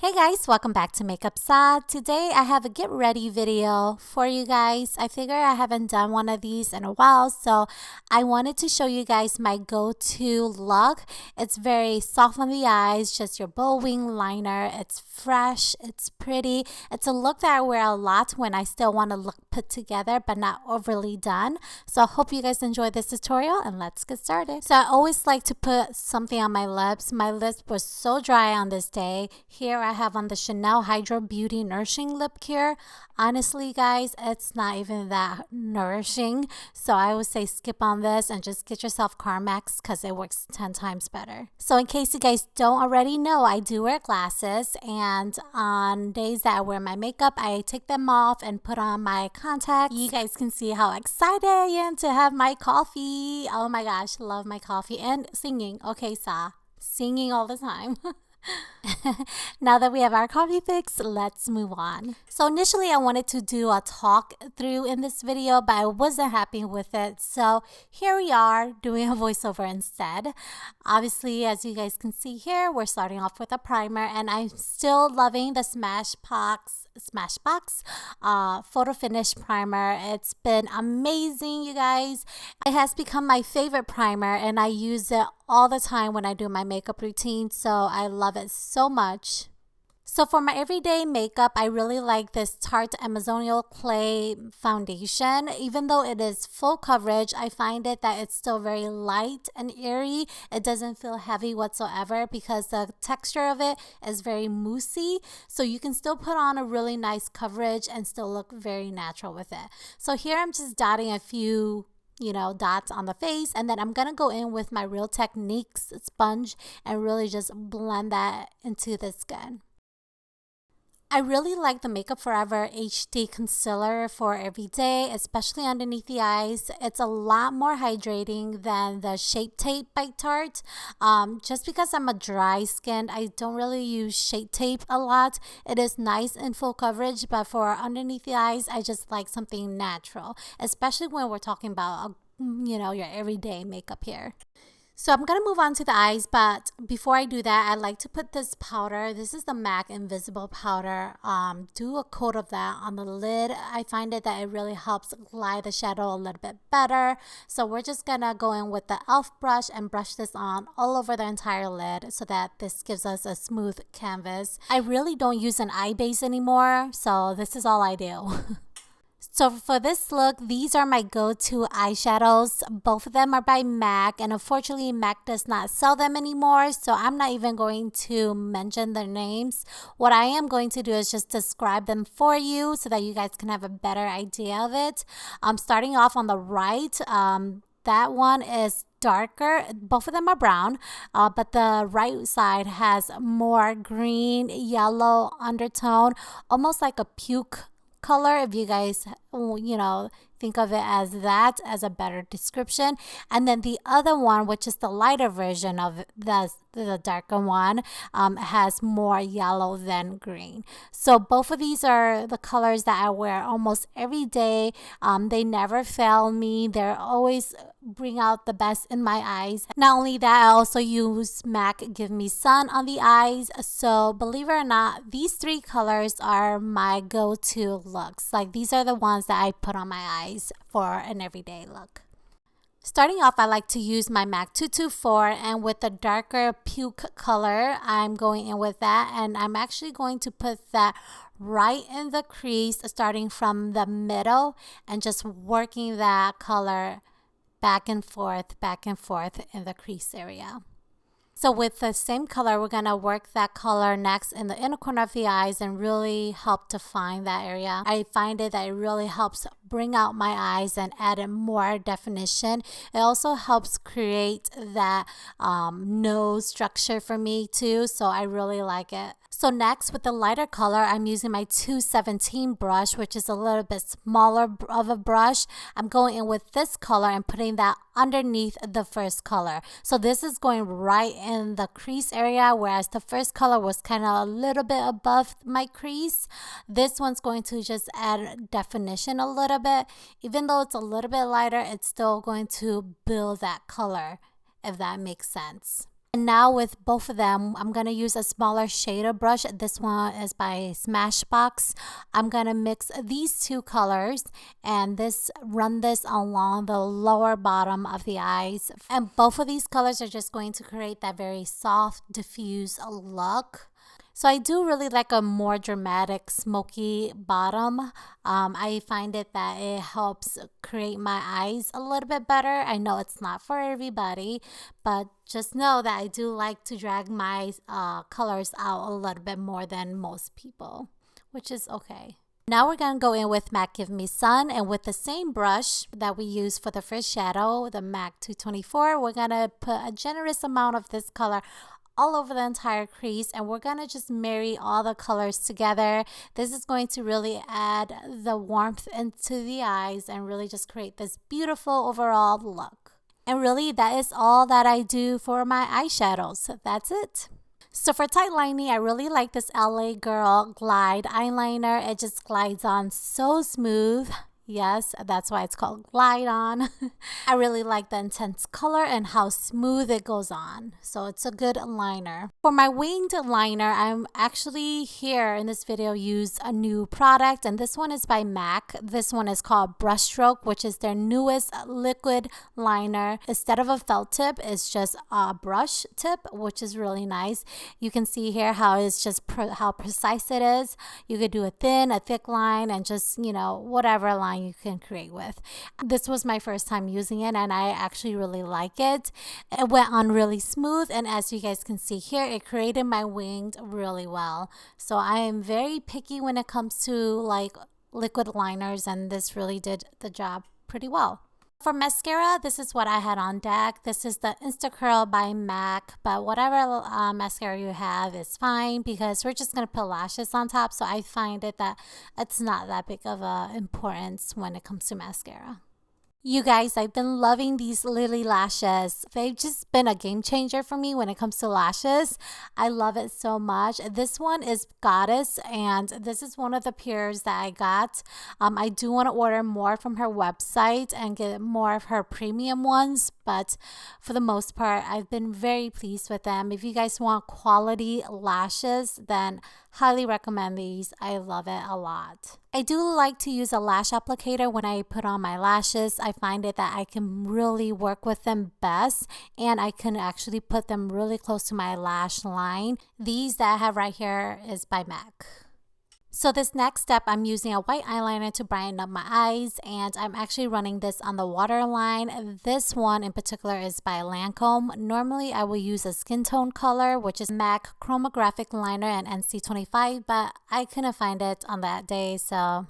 Hey guys, welcome back to MakeupXa. Today I have a get ready video for you guys. I figure I haven't done one of these in a while, so I wanted to show you guys my go-to look. It's very soft on the eyes, just your bow wing liner. It's fresh, it's pretty. It's a look that I wear a lot when I still want to look put together but not overly done. So I hope you guys enjoy this tutorial and let's get started. So I always like to put something on my lips. My lips were so dry on this day. Here I have on the Chanel Hydra Beauty Nourishing Lip Care. Honestly guys, it's not even that nourishing, so I would say skip on this and just get yourself Carmex because it works 10 times better. So in case you guys don't already know, I do wear glasses, and on days that I wear my makeup, I take them off and put on my contacts. You guys can see how excited I am to have my coffee. Oh my gosh, love my coffee. And singing. Okay, singing all the time. Now that we have our coffee fix, let's move on. So initially I wanted to do a talk through in this video, but I wasn't happy with it. So here we are doing a voiceover instead. Obviously, as you guys can see here, we're starting off with a primer, and I'm still loving the Smashbox photo finish primer. It's been amazing, you guys. It has become my favorite primer and I use it all the time when I do my makeup routine, so I love it so much. So for my everyday makeup, I really like this Tarte Amazonial Clay foundation. Even though it is full coverage, I find it that it's still very light and airy. It doesn't feel heavy whatsoever because the texture of it is very moussey. So you can still put on a really nice coverage and still look very natural with it. So here I'm just dotting a few dots on the face, and then I'm gonna go in with my Real Techniques sponge and really just blend that into the skin. I really like the Makeup Forever HD Concealer for everyday, especially underneath the eyes. It's a lot more hydrating than the Shape Tape by Tarte. Just because I'm a dry skin, I don't really use Shape Tape a lot. It is nice in full coverage, but for underneath the eyes, I just like something natural, especially when we're talking about your everyday makeup here. So I'm going to move on to the eyes, but before I do that, I like to put this powder. This is the MAC Invisible Powder. Do a coat of that on the lid. I find it that it really helps glide the shadow a little bit better. So we're just going to go in with the e.l.f. brush and brush this on all over the entire lid so that this gives us a smooth canvas. I really don't use an eye base anymore, so this is all I do. So for this look, these are my go-to eyeshadows. Both of them are by MAC, and unfortunately MAC does not sell them anymore, so I'm not even going to mention their names. What I am going to do is just describe them for you so that you guys can have a better idea of it. Starting off on the right, that one is darker. Both of them are brown, but the right side has more green, yellow undertone, almost like a puke color, if you guys think of it as that as a better description. And then the other one, which is the lighter version of the darker one, has more yellow than green. So both of these are the colors that I wear almost every day. They never fail me. They're always bring out the best in my eyes. Not only that, I also use MAC Give Me Sun on the eyes. So believe it or not, these three colors are my go-to looks. Like, these are the ones that I put on my eyes for an everyday look. Starting off, I like to use my MAC 224, and with the darker puke color, I'm going in with that, and I'm actually going to put that right in the crease, starting from the middle and just working that color back and forth in the crease area. So with the same color, we're going to work that color next in the inner corner of the eyes and really help define that area. I find it that it really helps bring out my eyes and add more definition. It also helps create that nose structure for me too, so I really like it. So next, with the lighter color, I'm using my 217 brush, which is a little bit smaller of a brush. I'm going in with this color and putting that underneath the first color. So this is going right in the crease area, whereas the first color was kind of a little bit above my crease. This one's going to just add definition a little bit. Even though it's a little bit lighter, it's still going to build that color, if that makes sense. And now with both of them, I'm going to use a smaller shader brush. This one is by Smashbox. I'm going to mix these two colors and run this along the lower bottom of the eyes. And both of these colors are just going to create that very soft, diffuse look. So I do really like a more dramatic smoky bottom. I find that it helps create my eyes a little bit better. I know it's not for everybody, but just know that I do like to drag my colors out a little bit more than most people, which is okay. Now we're going to go in with MAC Give Me Sun, and with the same brush that we used for the first shadow, the MAC 224, we're going to put a generous amount of this color all over the entire crease, and we're gonna just marry all the colors together. This is going to really add the warmth into the eyes and really just create this beautiful overall look. And really, that is all that I do for my eyeshadows. That's it. So for tight lining, I really like this LA Girl Glide eyeliner. It just glides on so smooth. Yes, that's why it's called Glide On. I really like the intense color and how smooth it goes on. So it's a good liner. For my winged liner, I'm actually here in this video use a new product, and this one is by MAC. This one is called Brushstroke, which is their newest liquid liner. Instead of a felt tip, it's just a brush tip, which is really nice. You can see here how it's just how precise it is. You could do a thin, a thick line, and just, you know, whatever line you can create with. This was my first time using it, and I actually really like it. It went on really smooth, and as you guys can see here, it created my winged really well. So I am very picky when it comes to like liquid liners, and this really did the job pretty well. For mascara, this is what I had on deck. This is the Insta Curl by MAC, but whatever mascara you have is fine because we're just going to put lashes on top. So I find that it's not that big of a importance when it comes to mascara. You guys, I've been loving these Lilly lashes. They've just been a game changer for me when it comes to lashes. I love it so much. This one is Goddess, and this is one of the pairs that I got. I do want to order more from her website and get more of her premium ones, but for the most part, I've been very pleased with them. If you guys want quality lashes, then highly recommend these. I love it a lot. I do like to use a lash applicator when I put on my lashes. I find that I can really work with them best, and I can actually put them really close to my lash line. These that I have right here is by MAC. So this next step, I'm using a white eyeliner to brighten up my eyes, and I'm actually running this on the waterline. This one in particular is by Lancome. Normally, I will use a skin tone color, which is MAC Chromographic Liner and NC25, but I couldn't find it on that day, so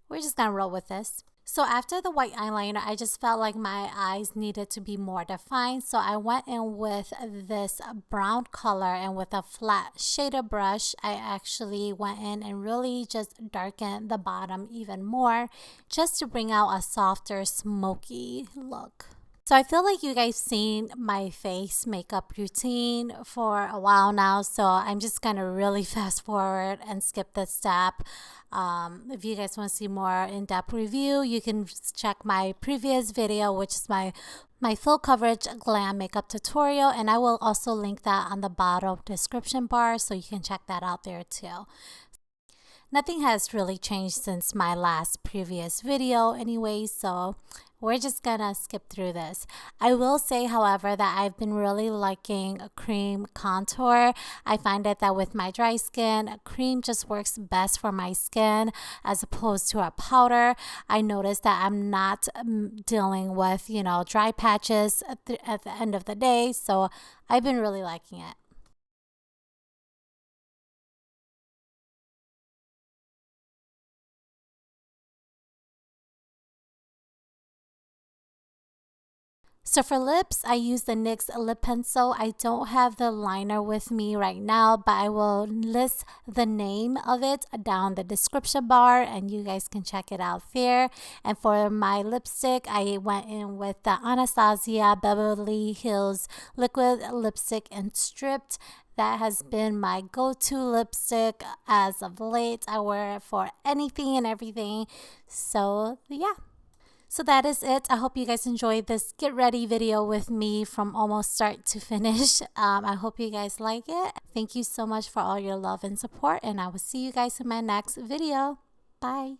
we're just gonna roll with this. So after the white eyeliner, I just felt like my eyes needed to be more defined. So I went in with this brown color, and with a flat shader brush, I actually went in and really just darkened the bottom even more just to bring out a softer, smoky look. So I feel like you guys seen my face makeup routine for a while now, so I'm just gonna really fast forward and skip this step. If you guys want to see more in-depth review, you can check my previous video, which is my full coverage glam makeup tutorial, and I will also link that on the bottom description bar, so you can check that out there too. Nothing has really changed since my last previous video anyway, so we're just gonna skip through this. I will say, however, that I've been really liking a cream contour. I find that with my dry skin, a cream just works best for my skin as opposed to a powder. I noticed that I'm not dealing with, you know, dry patches at the end of the day, so I've been really liking it. So for lips, I use the NYX lip pencil. I don't have the liner with me right now, but I will list the name of it down the description bar, and you guys can check it out there. And for my lipstick, I went in with the Anastasia Beverly Hills liquid lipstick in Stripped. That has been my go-to lipstick as of late. I wear it for anything and everything. So yeah. So that is it. I hope you guys enjoyed this get ready video with me from almost start to finish. I hope you guys like it. Thank you so much for all your love and support, and I will see you guys in my next video. Bye.